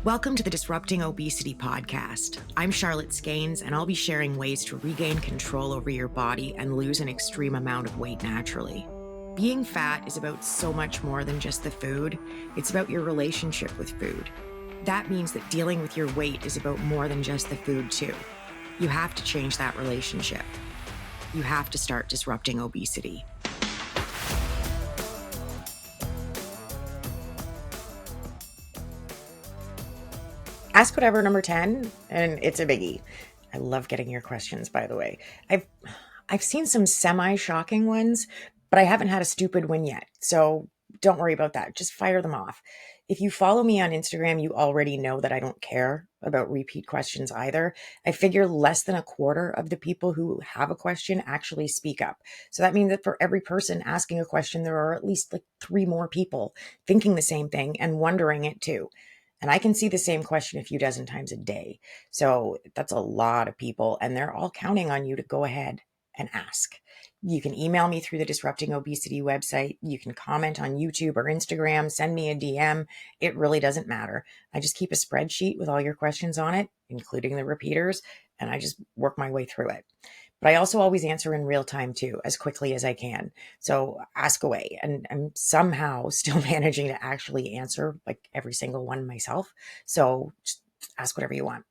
Welcome to the Disrupting Obesity podcast. I'm Charlotte Skanes, and I'll be sharing ways to regain control over your body and lose an extreme amount of weight naturally. Being fat is about so much more than just the food, it's about your relationship with food. That means that dealing with your weight is about more than just the food, too. You have to change that relationship. You have to start disrupting obesity. Ask Whatever number 10, and it's a biggie. I love getting your questions, by the way. I've seen some semi-shocking ones, but I haven't had a stupid one yet. So don't worry about that. Just fire them off. If you follow me on Instagram, you already know that I don't care about repeat questions either. I figure less than a quarter of the people who have a question actually speak up. So that means that for every person asking a question, there are at least like 3 more people thinking the same thing and wondering it too. And I can see the same question a few dozen times a day. So that's a lot of people, and they're all counting on you to go ahead and ask. You can email me through the Disrupting Obesity website. You can comment on YouTube or Instagram, send me a DM. It really doesn't matter. I just keep a spreadsheet with all your questions on it, including the repeaters, and I just work my way through it. But I also always answer in real time too, as quickly as I can. So ask away. And I'm somehow still managing to actually answer like every single one myself. So just ask whatever you want.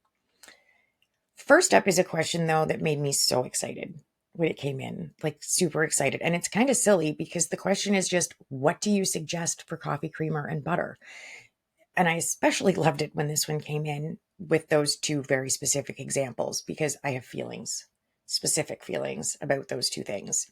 First up is a question though that made me so excited when it came in, like super excited. And it's kind of silly because the question is just, what do you suggest for coffee creamer and butter? And I especially loved it when this one came in with those 2 very specific examples because I have specific feelings about those 2 things.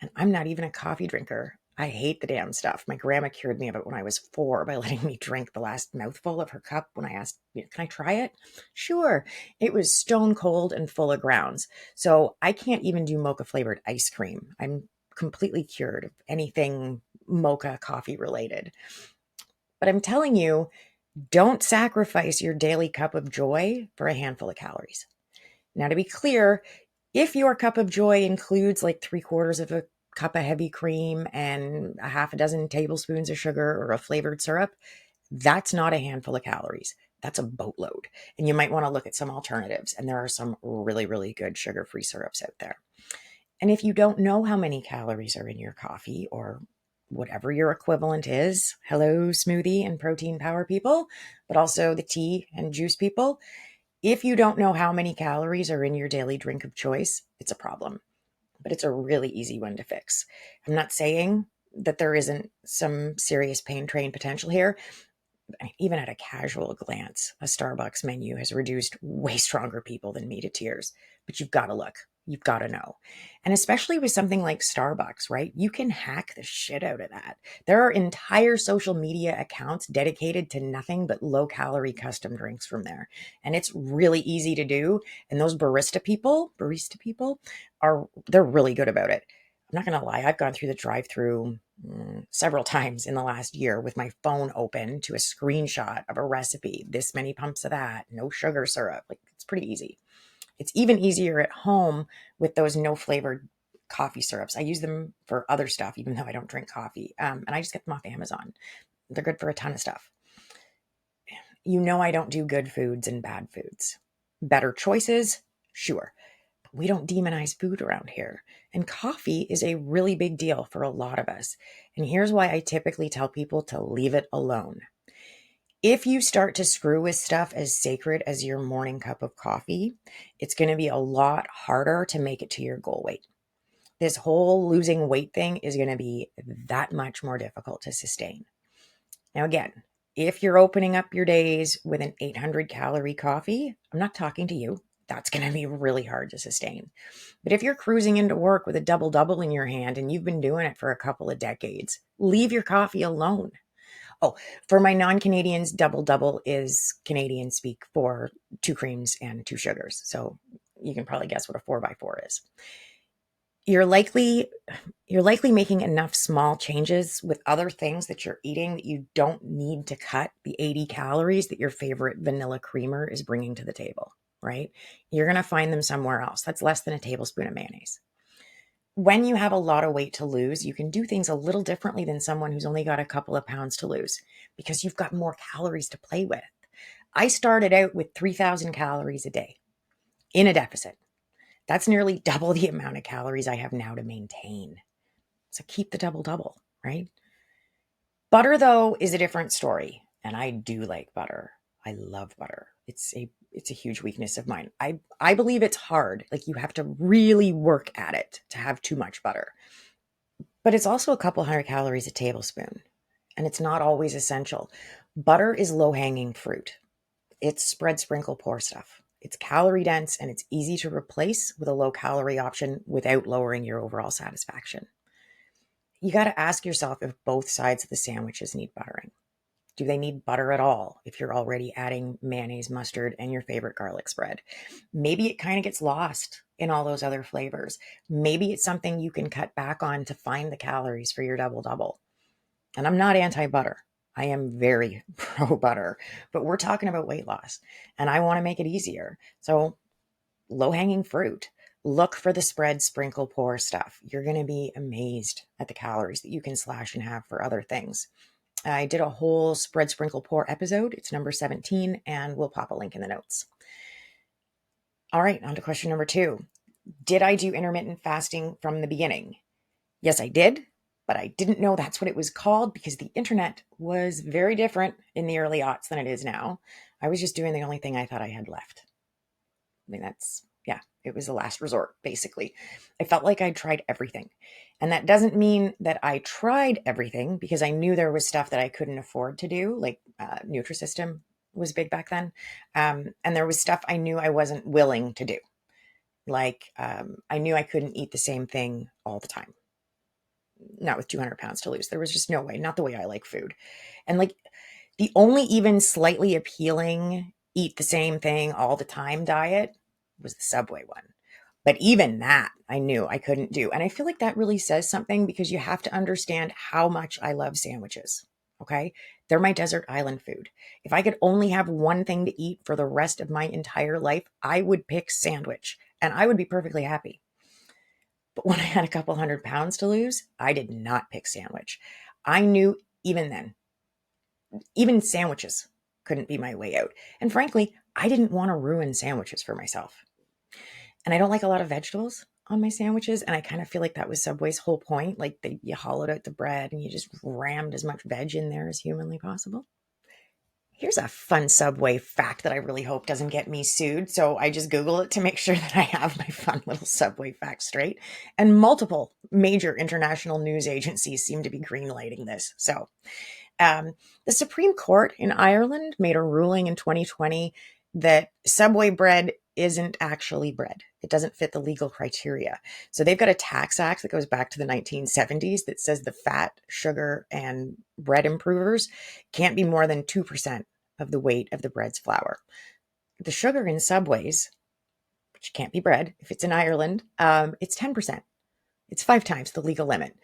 And I'm not even a coffee drinker. I hate the damn stuff. My grandma cured me of it when I was 4 by letting me drink the last mouthful of her cup when I asked, can I try it? Sure. It was stone cold and full of grounds. So I can't even do mocha flavored ice cream. I'm completely cured of anything mocha coffee related. But I'm telling you, don't sacrifice your daily cup of joy for a handful of calories. Now, to be clear, if your cup of joy includes like 3/4 of a cup of heavy cream and a half a dozen tablespoons of sugar or a flavored syrup, that's not a handful of calories. That's a boatload. And you might want to look at some alternatives. And there are some really, really good sugar-free syrups out there. And if you don't know how many calories are in your coffee or whatever your equivalent is, hello, smoothie and protein power people, but also the tea and juice people, if you don't know how many calories are in your daily drink of choice, it's a problem, but it's a really easy one to fix. I'm not saying that there isn't some serious pain train potential here. Even at a casual glance, a Starbucks menu has reduced way stronger people than me to tears, but you've got to look. You've got to know. And especially with something like Starbucks, right? You can hack the shit out of that. There are entire social media accounts dedicated to nothing but low calorie custom drinks from there. And it's really easy to do. And those barista people they're really good about it. I'm not going to lie. I've gone through the drive-through several times in the last year with my phone open to a screenshot of a recipe. This many pumps of that, no sugar syrup. Like, it's pretty easy. It's even easier at home with those no flavored coffee syrups. I use them for other stuff, even though I don't drink coffee. And I just get them off Amazon. They're good for a ton of stuff. You know, I don't do good foods and bad foods. Better choices, sure. But we don't demonize food around here. And coffee is a really big deal for a lot of us. And here's why I typically tell people to leave it alone. If you start to screw with stuff as sacred as your morning cup of coffee, it's going to be a lot harder to make it to your goal weight. This whole losing weight thing is going to be that much more difficult to sustain. Now, again, if you're opening up your days with an 800 calorie coffee, I'm not talking to you. That's going to be really hard to sustain. But if you're cruising into work with a double-double in your hand and you've been doing it for a couple of decades, leave your coffee alone. Oh, for my non-Canadians, double-double is Canadian speak for 2 creams and 2 sugars. So you can probably guess what a 4x4 is. You're likely making enough small changes with other things that you're eating that you don't need to cut the 80 calories that your favorite vanilla creamer is bringing to the table, right? You're going to find them somewhere else. That's less than a tablespoon of mayonnaise. When you have a lot of weight to lose, you can do things a little differently than someone who's only got a couple of pounds to lose because you've got more calories to play with. I started out with 3,000 calories a day in a deficit. That's nearly double the amount of calories I have now to maintain. So keep the double double, right? Butter, though, is a different story. And I do like butter. I love butter. It's a huge weakness of mine. I believe it's hard. Like you have to really work at it to have too much butter. But it's also a couple hundred calories a tablespoon. And it's not always essential. Butter is low-hanging fruit. It's spread, sprinkle, pour stuff. It's calorie dense and it's easy to replace with a low calorie option without lowering your overall satisfaction. You got to ask yourself if both sides of the sandwiches need buttering. Do they need butter at all if you're already adding mayonnaise, mustard, and your favorite garlic spread? Maybe it kind of gets lost in all those other flavors. Maybe it's something you can cut back on to find the calories for your double double. And I'm not anti butter. I am very pro butter, but we're talking about weight loss and I want to make it easier. So, low hanging fruit. Look for the spread, sprinkle, pour stuff. You're going to be amazed at the calories that you can slash and have for other things. I did a whole spread, sprinkle, pour episode. It's number 17, and we'll pop a link in the notes. All right, on to question number 2. Did I do intermittent fasting from the beginning? Yes, I did, but I didn't know that's what it was called because the internet was very different in the early aughts than it is now. I was just doing the only thing I thought I had left. I mean, it was the last resort, basically. I felt like I'd tried everything. And that doesn't mean that I tried everything because I knew there was stuff that I couldn't afford to do, like Nutrisystem was big back then. And there was stuff I knew I wasn't willing to do. Like I knew I couldn't eat the same thing all the time. Not with 200 pounds to lose. There was just no way, not the way I like food. And like the only even slightly appealing eat the same thing all the time diet was the Subway one. But even that I knew I couldn't do. And I feel like that really says something because you have to understand how much I love sandwiches. Okay. They're my desert island food. If I could only have one thing to eat for the rest of my entire life, I would pick sandwich and I would be perfectly happy. But when I had a couple hundred pounds to lose, I did not pick sandwich. I knew even then, even sandwiches couldn't be my way out. And frankly, I didn't want to ruin sandwiches for myself. And I don't like a lot of vegetables on my sandwiches. And I kind of feel like that was Subway's whole point. Like you hollowed out the bread and you just rammed as much veg in there as humanly possible. Here's a fun Subway fact that I really hope doesn't get me sued. So I just Google it to make sure that I have my fun little Subway fact straight. And multiple major international news agencies seem to be greenlighting this. So the Supreme Court in Ireland made a ruling in 2020 that Subway bread isn't actually bread. It doesn't fit the legal criteria. So they've got a tax act that goes back to the 1970s that says the fat, sugar, and bread improvers can't be more than 2% of the weight of the bread's flour. The sugar in Subways, which can't be bread if it's in Ireland, it's 10%. It's 5 times the legal limit.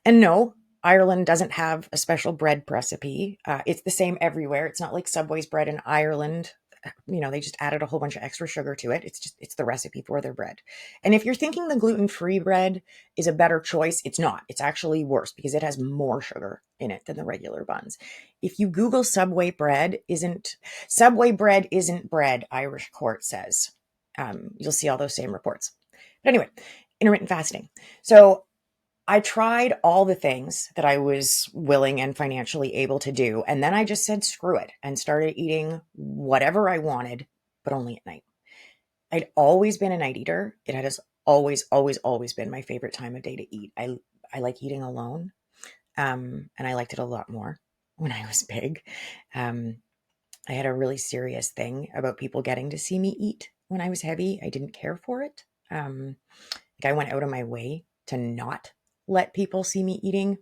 And no, Ireland doesn't have a special bread recipe. It's the same everywhere. It's not like Subway's bread in Ireland. They just added a whole bunch of extra sugar to it. It's the recipe for their bread. And if you're thinking the gluten-free bread is a better choice, it's not. It's actually worse because it has more sugar in it than the regular buns. If you Google Subway bread isn't bread, Irish court says. You'll see all those same reports. But anyway, intermittent fasting. So I tried all the things that I was willing and financially able to do. And then I just said, screw it, and started eating whatever I wanted, but only at night. I'd always been a night eater. It has always, always, always been my favorite time of day to eat. I like eating alone. And I liked it a lot more when I was big. I had a really serious thing about people getting to see me eat when I was heavy. I didn't care for it. I went out of my way to not let people see me eating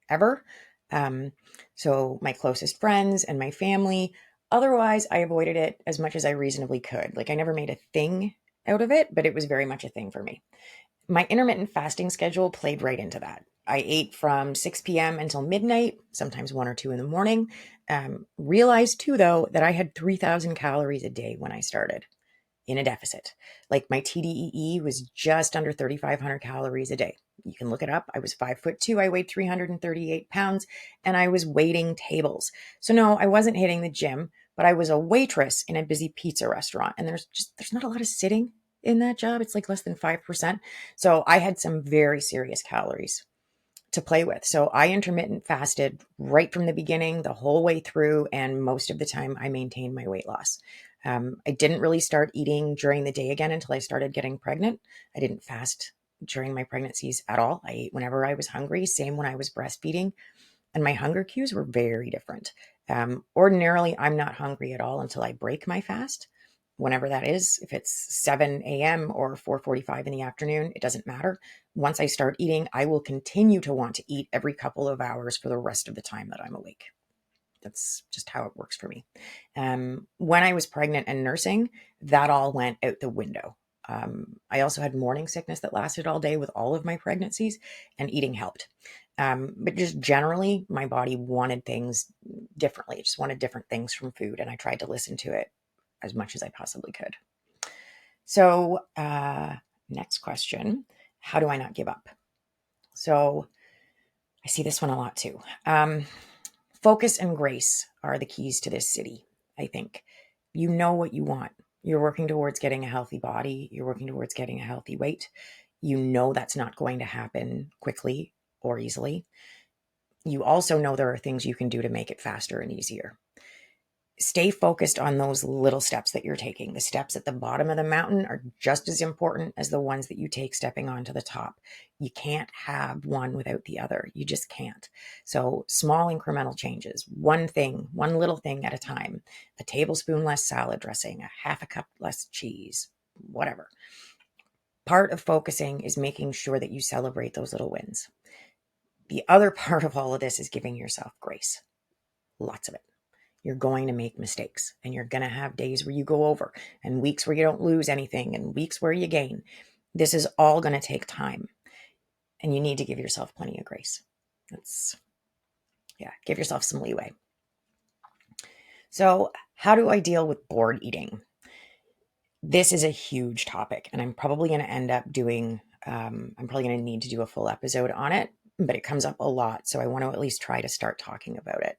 ever. So my closest friends and my family, otherwise I avoided it as much as I reasonably could. Like I never made a thing out of it, but it was very much a thing for me. My intermittent fasting schedule played right into that. I ate from 6 p.m. until midnight, sometimes 1 or 2 in the morning. Realized too, though, that I had 3,000 calories a day when I started in a deficit. Like my TDEE was just under 3,500 calories a day. You can look it up. I was 5'2". I weighed 338 pounds and I was waiting tables. So no, I wasn't hitting the gym, but I was a waitress in a busy pizza restaurant, and there's not a lot of sitting in that job. It's like less than 5%. So I had some very serious calories to play with. So I intermittent fasted right from the beginning, the whole way through, and most of the time I maintained my weight loss. I didn't really start eating during the day again until I started getting pregnant. I didn't fast during my pregnancies at all. I ate whenever I was hungry, same when I was breastfeeding, and my hunger cues were very different. Ordinarily, I'm not hungry at all until I break my fast, whenever that is. If it's 7 a.m. or 4:45 in the afternoon, it doesn't matter. Once I start eating, I will continue to want to eat every couple of hours for the rest of the time that I'm awake. That's just how it works for me. When I was pregnant and nursing, that all went out the window. I also had morning sickness that lasted all day with all of my pregnancies, and eating helped. But just generally, my body wanted things differently. It just wanted different things from food, and I tried to listen to it as much as I possibly could. So, next question. How do I not give up? So, I see this one a lot too. Focus and grace are the keys to this city, I think. You know what you want. You're working towards getting a healthy body. You're working towards getting a healthy weight. You know that's not going to happen quickly or easily. You also know there are things you can do to make it faster and easier. Stay focused on those little steps that you're taking. The steps at the bottom of the mountain are just as important as the ones that you take stepping onto the top. You can't have one without the other. You just can't. So small incremental changes, one thing, one little thing at a time, a tablespoon less salad dressing, a half a cup less cheese, whatever. Part of focusing is making sure that you celebrate those little wins. The other part of all of this is giving yourself grace. Lots of it. You're going to make mistakes, and you're going to have days where you go over and weeks where you don't lose anything and weeks where you gain. This is all going to take time, and you need to give yourself plenty of grace. Give yourself some leeway. So how do I deal with bored eating? This is a huge topic, and I'm probably going to end up I'm probably going to need to do a full episode on it, but it comes up a lot. So I want to at least try to start talking about it.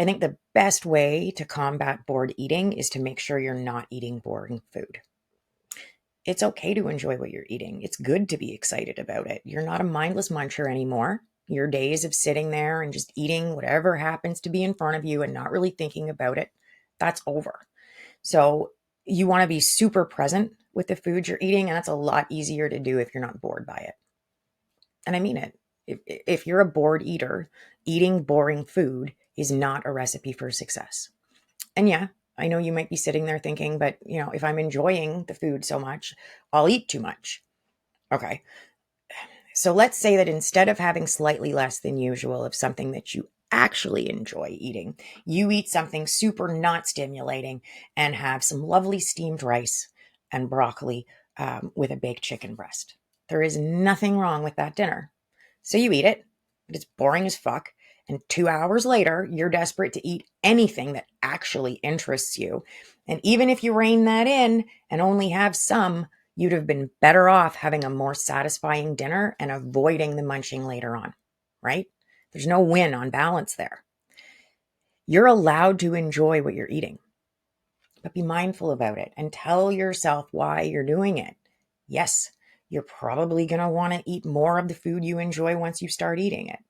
I think the best way to combat bored eating is to make sure you're not eating boring food. It's okay to enjoy what you're eating. It's good to be excited about it. You're not a mindless muncher anymore. Your days of sitting there and just eating whatever happens to be in front of you and not really thinking about it, that's over. So you want to be super present with the food you're eating, and that's a lot easier to do if you're not bored by it. And I mean it. If you're a bored eater, eating boring food is not a recipe for success. And yeah, I know you might be sitting there thinking, but if I'm enjoying the food so much, I'll eat too much. Okay. So let's say that instead of having slightly less than usual of something that you actually enjoy eating, you eat something super not stimulating and have some lovely steamed rice and broccoli with a baked chicken breast. There is nothing wrong with that dinner. So you eat it, but it's boring as fuck. And 2 hours later, you're desperate to eat anything that actually interests you. And even if you rein that in and only have some, you'd have been better off having a more satisfying dinner and avoiding the munching later on, right? There's no win on balance there. You're allowed to enjoy what you're eating, but be mindful about it and tell yourself why you're doing it. Yes, you're probably going to want to eat more of the food you enjoy once you start eating it.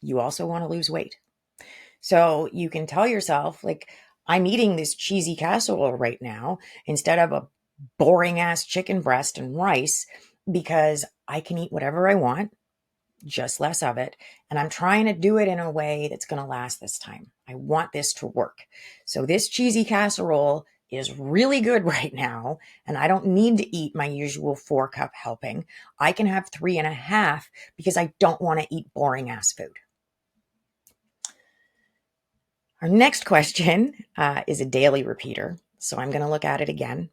You also want to lose weight. So you can tell yourself, like, I'm eating this cheesy casserole right now instead of a boring ass chicken breast and rice because I can eat whatever I want, just less of it. And I'm trying to do it in a way that's going to last this time. I want this to work. So this cheesy casserole is really good right now, and I don't need to eat my usual 4-cup helping. I can have 3.5 because I don't want to eat boring ass food. Our next question is a daily repeater. So I'm going to look at it again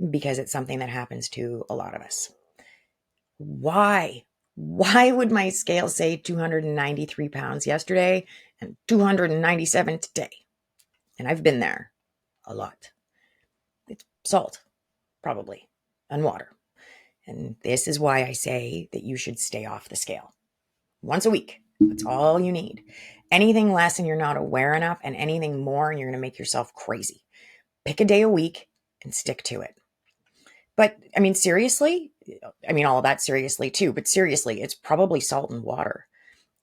because it's something that happens to a lot of us. Why? Why would my scale say 293 pounds yesterday and 297 today? And I've been there a lot. It's salt, probably, and water. And this is why I say that you should stay off the scale once a week. That's all you need. Anything less and you're not aware enough, and anything more and you're going to make yourself crazy. Pick a day a week and stick to it. But I mean, seriously, I mean, all of that seriously too, but seriously, it's probably salt and water.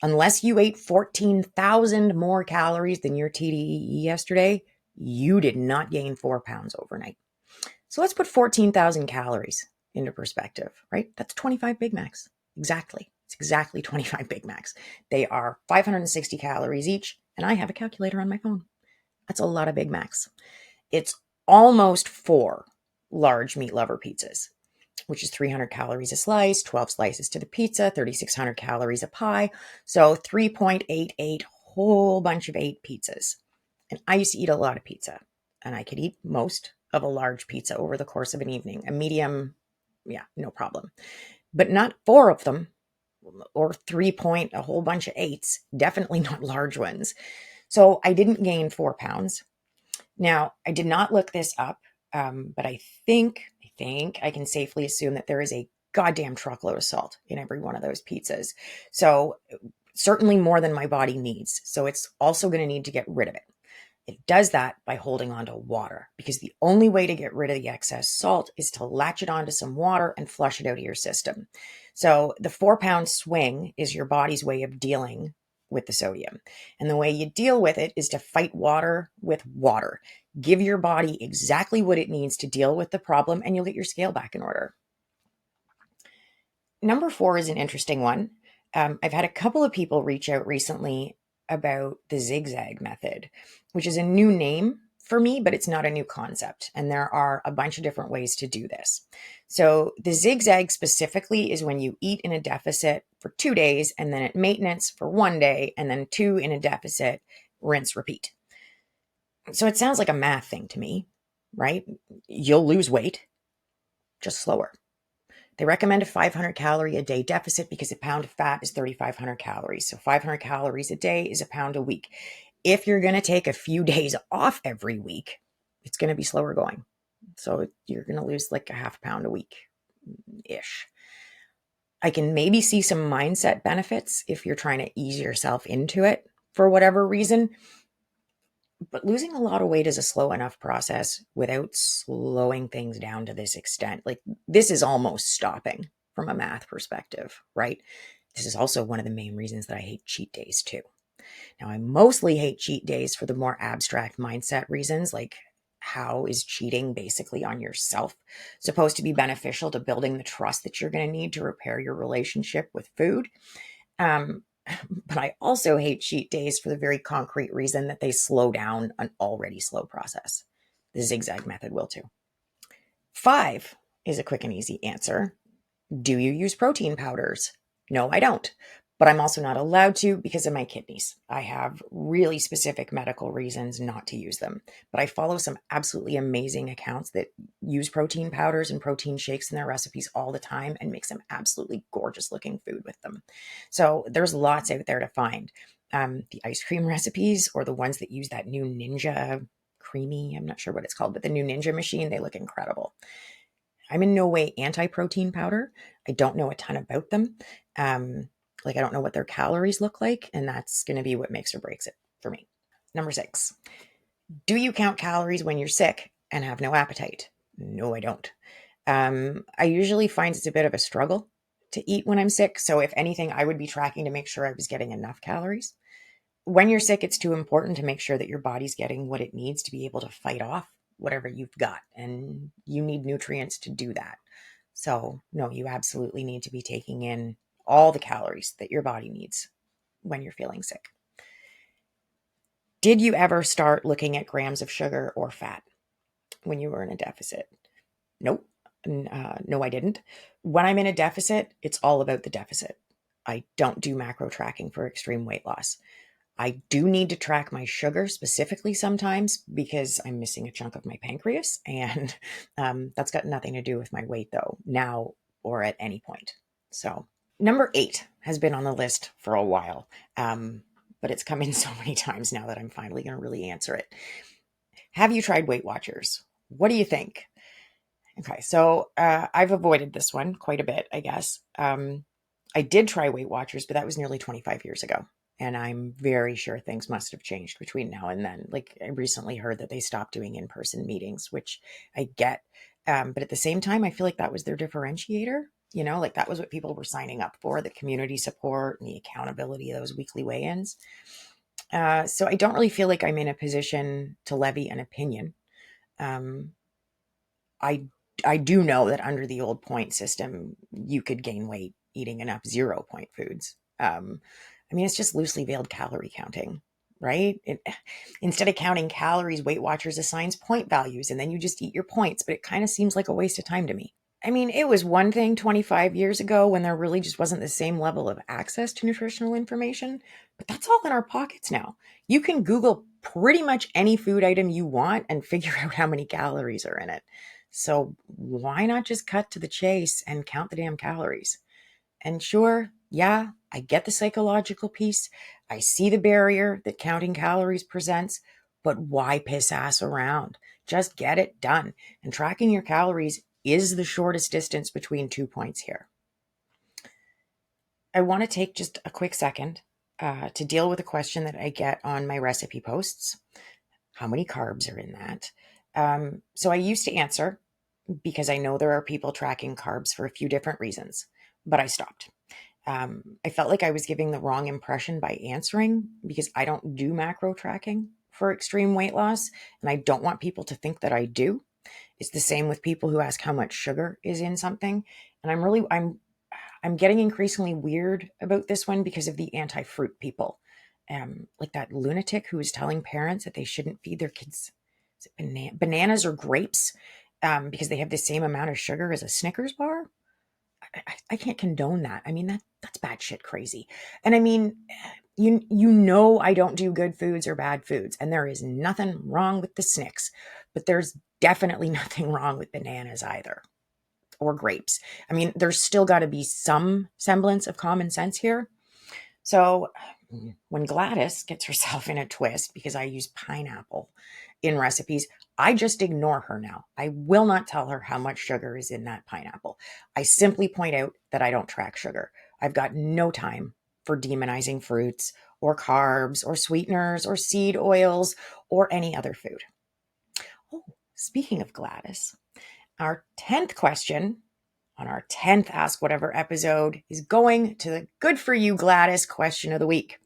Unless you ate 14,000 more calories than your TDEE yesterday, you did not gain 4 pounds overnight. So let's put 14,000 calories into perspective, right? That's 25 Big Macs. Exactly. It's exactly 25 Big Macs. They are 560 calories each, and I have a calculator on my phone. That's a lot of Big Macs. It's almost 4 large meat lover pizzas, which is 300 calories a slice, 12 slices to the pizza, 3,600 calories a pie. So 3.88, whole bunch of 8 pizzas. And I used to eat a lot of pizza, and I could eat most of a large pizza over the course of an evening. A medium, yeah, no problem. But not 4 of them, or 3 point, a whole bunch of 8s, definitely not large ones. So I didn't gain 4 pounds. Now, I did not look this up, but I think I can safely assume that there is a goddamn truckload of salt in every one of those pizzas. So certainly more than my body needs. So it's also going to need to get rid of it. It does that by holding on to water, because the only way to get rid of the excess salt is to latch it onto some water and flush it out of your system. So the 4 pound swing is your body's way of dealing with the sodium. And the way you deal with it is to fight water with water. Give your body exactly what it needs to deal with the problem, and you'll get your scale back in order. Number 4 is an interesting one. I've had a couple of people reach out recently about the Zig Zag Method, which is a new name for me, but it's not a new concept. And there are a bunch of different ways to do this. So the zigzag specifically is when you eat in a deficit for 2 days, and then at maintenance for 1 day, and then 2 in a deficit, rinse, repeat. So it sounds like a math thing to me, right? You'll lose weight, just slower. They recommend a 500 calorie a day deficit because a pound of fat is 3,500 calories. So 500 calories a day is a pound a week. If you're going to take a few days off every week, it's going to be slower going. So you're going to lose like a half pound a week ish. I can maybe see some mindset benefits if you're trying to ease yourself into it for whatever reason. But losing a lot of weight is a slow enough process without slowing things down to this extent. Like, this is almost stopping from a math perspective, right? This is also one of the main reasons that I hate cheat days too. Now, I mostly hate cheat days for the more abstract mindset reasons, like how is cheating basically on yourself supposed to be beneficial to building the trust that you're going to need to repair your relationship with food? But I also hate cheat days for the very concrete reason that they slow down an already slow process. The Zig Zag Method will too. 5 is a quick and easy answer. Do you use protein powders? No, I don't. But I'm also not allowed to because of my kidneys. I have really specific medical reasons not to use them. But I follow some absolutely amazing accounts that use protein powders and protein shakes in their recipes all the time and make some absolutely gorgeous looking food with them. So there's lots out there to find. The ice cream recipes, or the ones that use that new Ninja creamy, I'm not sure what it's called, but the new Ninja machine, they look incredible. I'm in no way anti-protein powder. I don't know a ton about them. I don't know what their calories look like, and that's going to be what makes or breaks it for me. Number 6, do you count calories when you're sick and have no appetite? No, I don't. I usually find it's a bit of a struggle to eat when I'm sick. So if anything, I would be tracking to make sure I was getting enough calories. When you're sick, it's too important to make sure that your body's getting what it needs to be able to fight off whatever you've got. And you need nutrients to do that. So no, you absolutely need to be taking in all the calories that your body needs when you're feeling sick. Did you ever start looking at grams of sugar or fat when you were in a deficit? Nope. No, I didn't. When I'm in a deficit, it's all about the deficit. I don't do macro tracking for extreme weight loss. I do need to track my sugar specifically sometimes because I'm missing a chunk of my pancreas, and that's got nothing to do with my weight though, now or at any point. So number 8 has been on the list for a while, but it's come in so many times now that I'm finally going to really answer it. Have you tried Weight Watchers? What do you think? Okay, so I've avoided this one quite a bit, I guess. I did try Weight Watchers, but that was nearly 25 years ago. And I'm very sure things must have changed between now and then. Like, I recently heard that they stopped doing in person meetings, which I get. But at the same time, I feel like that was their differentiator. Like that was what people were signing up for, the community support and the accountability of those weekly weigh ins. So I don't really feel like I'm in a position to levy an opinion. Um, I I do know that under the old point system, you could gain weight eating enough 0 point foods. I mean, it's just loosely veiled calorie counting, right? Instead of counting calories, Weight Watchers assigns point values, and then you just eat your points. But it kind of seems like a waste of time to me. I mean, it was one thing 25 years ago when there really just wasn't the same level of access to nutritional information, but that's all in our pockets now. You can Google pretty much any food item you want and figure out how many calories are in it. So why not just cut to the chase and count the damn calories? And sure, yeah, I get the psychological piece. I see the barrier that counting calories presents, but why piss ass around? Just get it done. And tracking your calories is the shortest distance between 2 points here. I want to take just a quick second to deal with a question that I get on my recipe posts. How many carbs are in that? So I used to answer because I know there are people tracking carbs for a few different reasons, but I stopped. I felt like I was giving the wrong impression by answering because I don't do macro tracking for extreme weight loss, and I don't want people to think that I do. It's the same with people who ask how much sugar is in something, and I'm getting increasingly weird about this one because of the anti-fruit people, like that lunatic who was telling parents that they shouldn't feed their kids bananas or grapes because they have the same amount of sugar as a Snickers bar. I can't condone that. I mean, that's batshit crazy. And I mean, you know I don't do good foods or bad foods, and there is nothing wrong with the Snicks, but there's definitely nothing wrong with bananas either, or grapes. I mean, there's still got to be some semblance of common sense here. So when Gladys gets herself in a twist because I use pineapple in recipes, I just ignore her now. I will not tell her how much sugar is in that pineapple. I simply point out that I don't track sugar. I've got no time for demonizing fruits or carbs or sweeteners or seed oils or any other food. Oh, speaking of Gladys, our 10th question on our 10th Ask Whatever episode is going to the Good For You Gladys question of the week.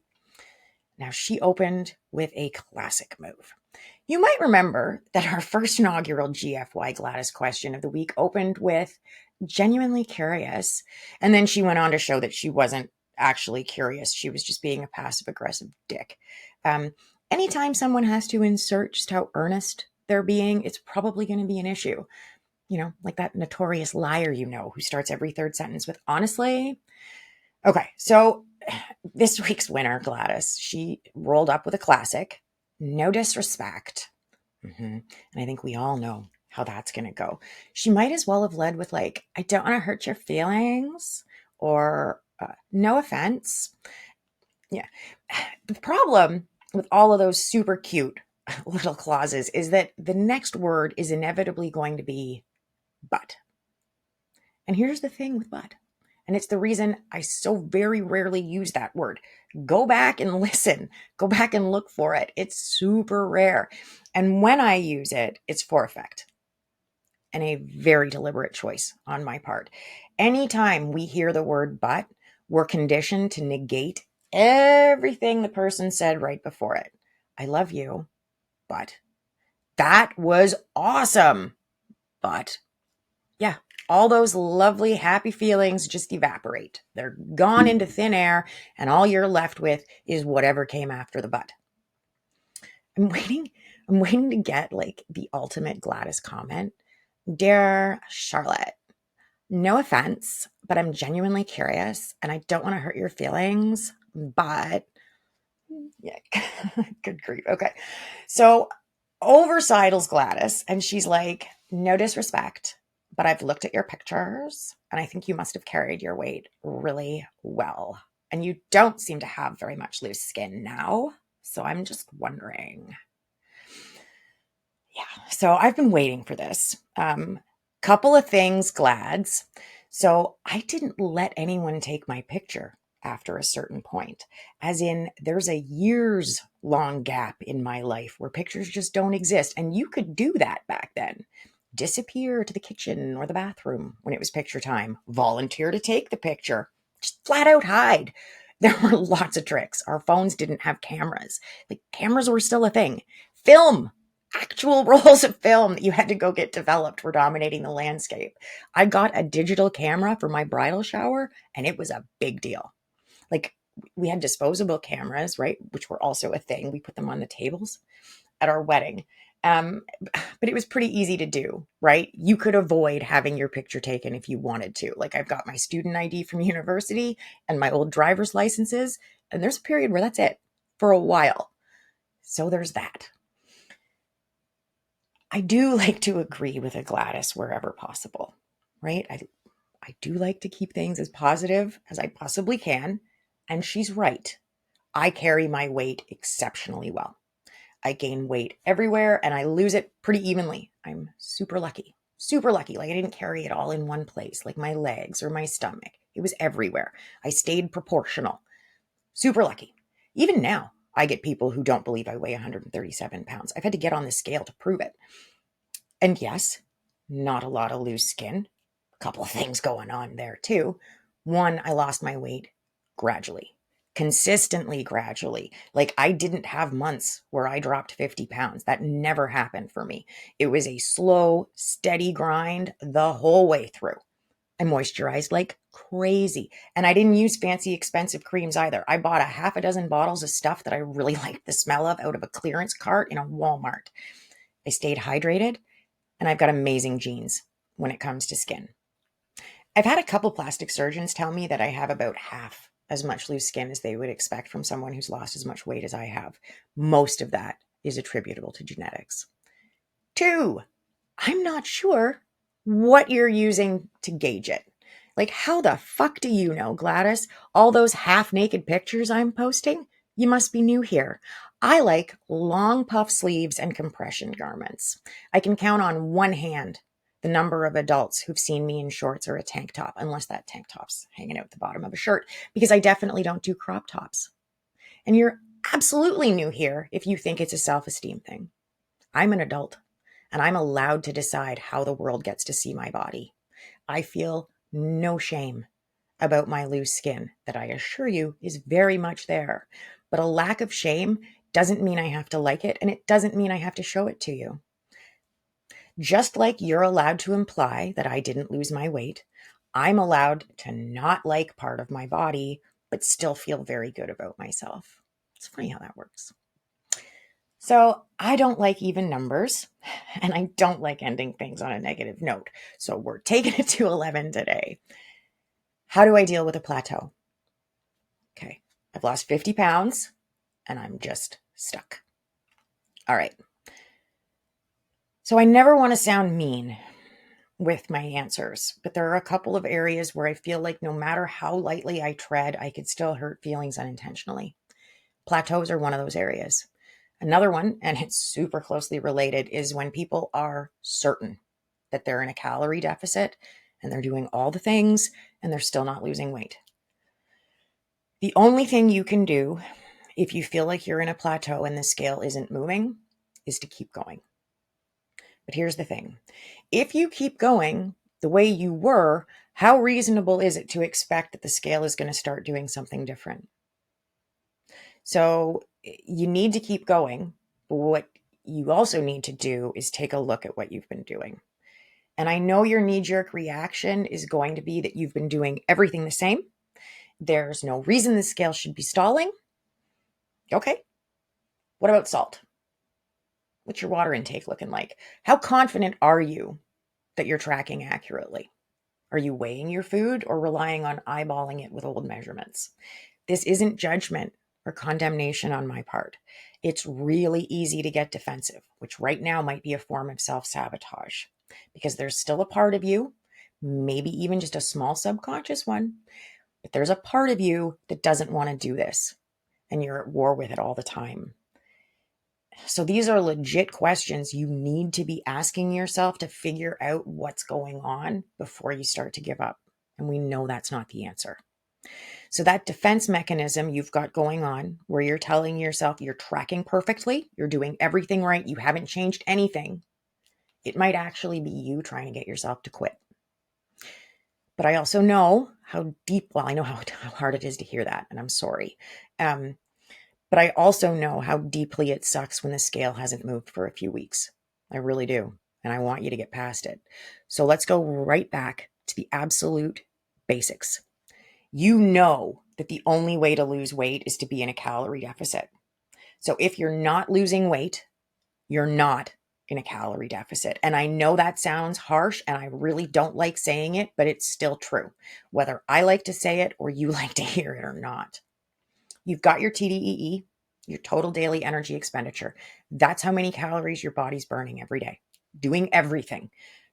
Now, she opened with a classic move. You might remember that our first inaugural GFY Gladys question of the week opened with genuinely curious, and then she went on to show that she wasn't actually curious. She was just being a passive aggressive dick. Anytime someone has to insert just how earnest they're being, it's probably going to be an issue. Like that notorious liar, who starts every third sentence with honestly. Okay, so this week's winner, Gladys, she rolled up with a classic, no disrespect. And I think we all know how that's going to go. She might as well have led with like, I don't want to hurt your feelings, or no offense. Yeah. The problem with all of those super cute little clauses is that the next word is inevitably going to be but. And here's the thing with but. And it's the reason I so very rarely use that word. Go back and listen. Go back and look for it. It's super rare. And when I use it, it's for effect, and a very deliberate choice on my part. Anytime we hear the word but, we're conditioned to negate everything the person said right before it. I love you, but that was awesome. But yeah, all those lovely, happy feelings just evaporate. They're gone into thin air, and all you're left with is whatever came after the but. I'm waiting to get like the ultimate Gladys comment. Dear Charlotte, no offense, but I'm genuinely curious and I don't want to hurt your feelings, but yeah, good grief. Okay. So over sidles Gladys, and she's like, no disrespect, but I've looked at your pictures and I think you must have carried your weight really well. And you don't seem to have very much loose skin now. So I'm just wondering. Yeah. So I've been waiting for this. Couple of things, Glads. So I didn't let anyone take my picture after a certain point, as in, there's a years long gap in my life where pictures just don't exist. And you could do that back then. Disappear to the kitchen or the bathroom when it was picture time, volunteer to take the picture, just flat out hide. There were lots of tricks. Our phones didn't have cameras. Like, cameras were still a thing. Film, actual rolls of film that you had to go get developed were dominating the landscape. I got a digital camera for my bridal shower, and it was a big deal. Like, we had disposable cameras, right? Which were also a thing. We put them on the tables at our wedding. Um, but it was pretty easy to do, right? You could avoid having your picture taken if you wanted to. Like, I've got my student ID from university and my old driver's licenses, and there's a period where that's it for a while. So there's that. I do like to agree with a Gladys wherever possible, right? I do like to keep things as positive as I possibly can. And she's right. I carry my weight exceptionally well. I gain weight everywhere and I lose it pretty evenly. I'm super lucky. Super lucky. Like, I didn't carry it all in one place, like my legs or my stomach. It was everywhere. I stayed proportional. Super lucky. Even now, I get people who don't believe I weigh 137 pounds. I've had to get on the scale to prove it. And yes, not a lot of loose skin. A couple of things going on there too. One, I lost my weight gradually, consistently gradually. Like, I didn't have months where I dropped 50 pounds. That never happened for me. It was a slow, steady grind the whole way through. I moisturized like crazy. And I didn't use fancy, expensive creams either. I bought a half a dozen bottles of stuff that I really liked the smell of out of a clearance cart in a Walmart. I stayed hydrated, and I've got amazing genes when it comes to skin. I've had a couple plastic surgeons tell me that I have about half as much loose skin as they would expect from someone who's lost as much weight as I have. Most of that is attributable to genetics. Two, I'm not sure what you're using to gauge it. Like, how the fuck do you know, Gladys? All those half naked pictures I'm posting? You must be new here. I like long puff sleeves and compression garments. I can count on one hand the number of adults who've seen me in shorts or a tank top, unless that tank top's hanging out the bottom of a shirt, because I definitely don't do crop tops. And you're absolutely new here if you think it's a self-esteem thing. I'm an adult, and I'm allowed to decide how the world gets to see my body. I feel no shame about my loose skin that I assure you is very much there. But a lack of shame doesn't mean I have to like it, and it doesn't mean I have to show it to you. Just like you're allowed to imply that I didn't lose my weight, I'm allowed to not like part of my body, but still feel very good about myself. It's funny how that works. So I don't like even numbers, and I don't like ending things on a negative note. So we're taking it to 11 today. How do I deal with a plateau? Okay, I've lost 50 pounds and I'm just stuck. All right. So I never want to sound mean with my answers, but there are a couple of areas where I feel like no matter how lightly I tread, I could still hurt feelings unintentionally. Plateaus are one of those areas. Another one, and it's super closely related, is when people are certain that they're in a calorie deficit and they're doing all the things and they're still not losing weight. The only thing you can do if you feel like you're in a plateau and the scale isn't moving is to keep going. But here's the thing. If you keep going the way you were, how reasonable is it to expect that the scale is going to start doing something different? So you need to keep going. But what you also need to do is take a look at what you've been doing. And I know your knee-jerk reaction is going to be that you've been doing everything the same. There's no reason the scale should be stalling. Okay. What about salt? What's your water intake looking like? How confident are you that you're tracking accurately? Are you weighing your food or relying on eyeballing it with old measurements? This isn't judgment or condemnation on my part. It's really easy to get defensive, which right now might be a form of self-sabotage, because there's still a part of you, maybe even just a small subconscious one, but there's a part of you that doesn't want to do this, and you're at war with it all the time. So these are legit questions you need to be asking yourself to figure out what's going on before you start to give up. And we know that's not the answer. So that defense mechanism you've got going on where you're telling yourself you're tracking perfectly, you're doing everything right, you haven't changed anything, it might actually be you trying to get yourself to quit. But I also know how deep, well, I know how hard it is to hear that, and I'm sorry. But I also know how deeply it sucks when the scale hasn't moved for a few weeks. I really do. And I want you to get past it. So let's go right back to the absolute basics. You know that the only way to lose weight is to be in a calorie deficit. So if you're not losing weight, you're not in a calorie deficit. And I know that sounds harsh and I really don't like saying it, but it's still true, whether I like to say it or you like to hear it or not. You've got your TDEE, your total daily energy expenditure. That's how many calories your body's burning every day, doing everything,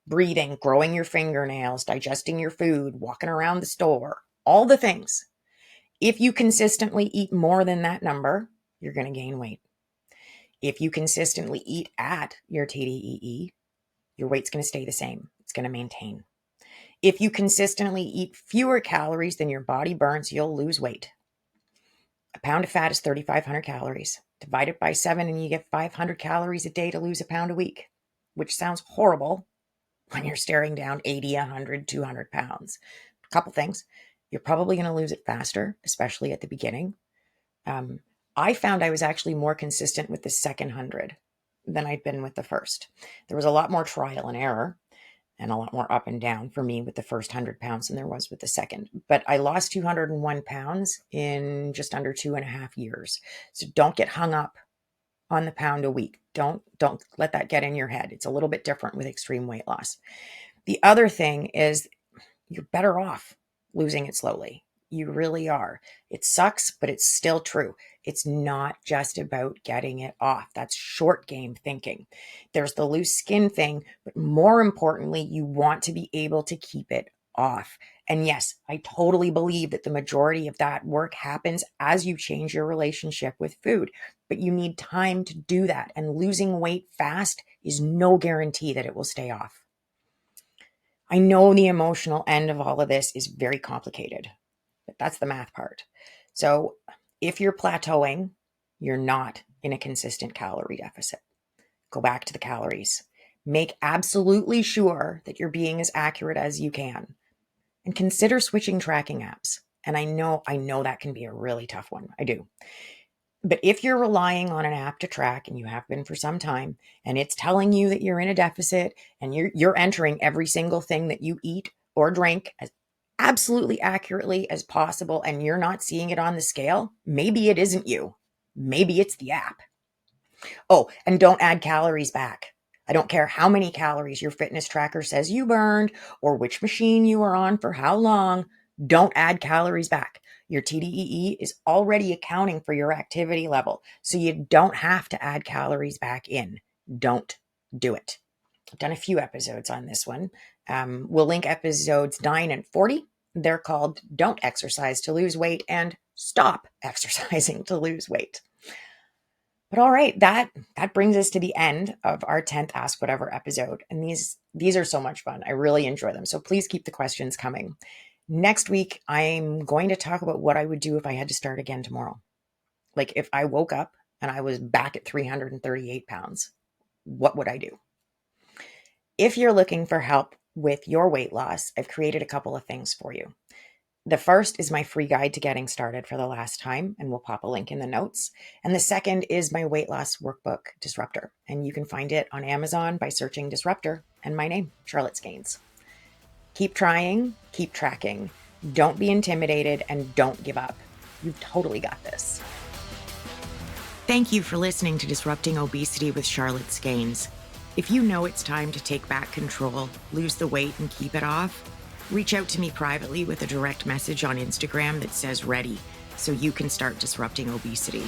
breathing, growing your fingernails, digesting your food, walking around the store, all the things. If you consistently eat more than that number, you're going to gain weight. If you consistently eat at your TDEE, your weight's going to stay the same. It's going to maintain. If you consistently eat fewer calories than your body burns, you'll lose weight. A pound of fat is 3,500 calories. Divide it by 7 and you get 500 calories a day to lose a pound a week, which sounds horrible when you're staring down 80, 100, 200 pounds. A couple things. You're probably going to lose it faster, especially at the beginning. I found I was actually more consistent with the second 100 than I'd been with the first. There was a lot more trial and error and a lot more up and down for me with the first 100 pounds than there was with the second. But I lost 201 pounds in just under 2.5 years. So don't get hung up on the pound a week. Don't let that get in your head. It's a little bit different with extreme weight loss. The other thing is you're better off losing it slowly. You really are. It sucks, but it's still true. It's not just about getting it off. That's short game thinking. There's the loose skin thing, but more importantly, you want to be able to keep it off. And yes, I totally believe that the majority of that work happens as you change your relationship with food, but you need time to do that. And losing weight fast is no guarantee that it will stay off. I know the emotional end of all of this is very complicated, but that's the math part. So if you're plateauing, you're not in a consistent calorie deficit. Go back to the calories. Make absolutely sure that you're being as accurate as you can. And consider switching tracking apps. And I know that can be a really tough one. I do. But if you're relying on an app to track, and you have been for some time, and it's telling you that you're in a deficit and you're entering every single thing that you eat or drink as absolutely accurately as possible, and you're not seeing it on the scale, maybe it isn't you. Maybe it's the app. Oh, and don't add calories back. I don't care how many calories your fitness tracker says you burned or which machine you were on for how long. Don't add calories back. Your TDEE is already accounting for your activity level, so you don't have to add calories back in. Don't do it. I've done a few episodes on this one. We'll link episodes 9 and 40. They're called Don't Exercise to Lose Weight and Stop Exercising to Lose Weight. But all right, that brings us to the end of our 10th Ask Whatever episode. And these are so much fun. I really enjoy them. So please keep the questions coming. Next week, I'm going to talk about what I would do if I had to start again tomorrow. Like if I woke up and I was back at 338 pounds, what would I do? If you're looking for help with your weight loss, I've created a couple of things for you. The first is my free guide to getting started for the last time, and we'll pop a link in the notes. And the second is my weight loss workbook, Disruptor. And you can find it on Amazon by searching Disruptor and my name, Charlotte Skanes. Keep trying, keep tracking. Don't be intimidated and don't give up. You've totally got this. Thank you for listening to Disrupting Obesity with Charlotte Skanes. If you know it's time to take back control, lose the weight, and keep it off, reach out to me privately with a direct message on Instagram that says ready, so you can start disrupting obesity.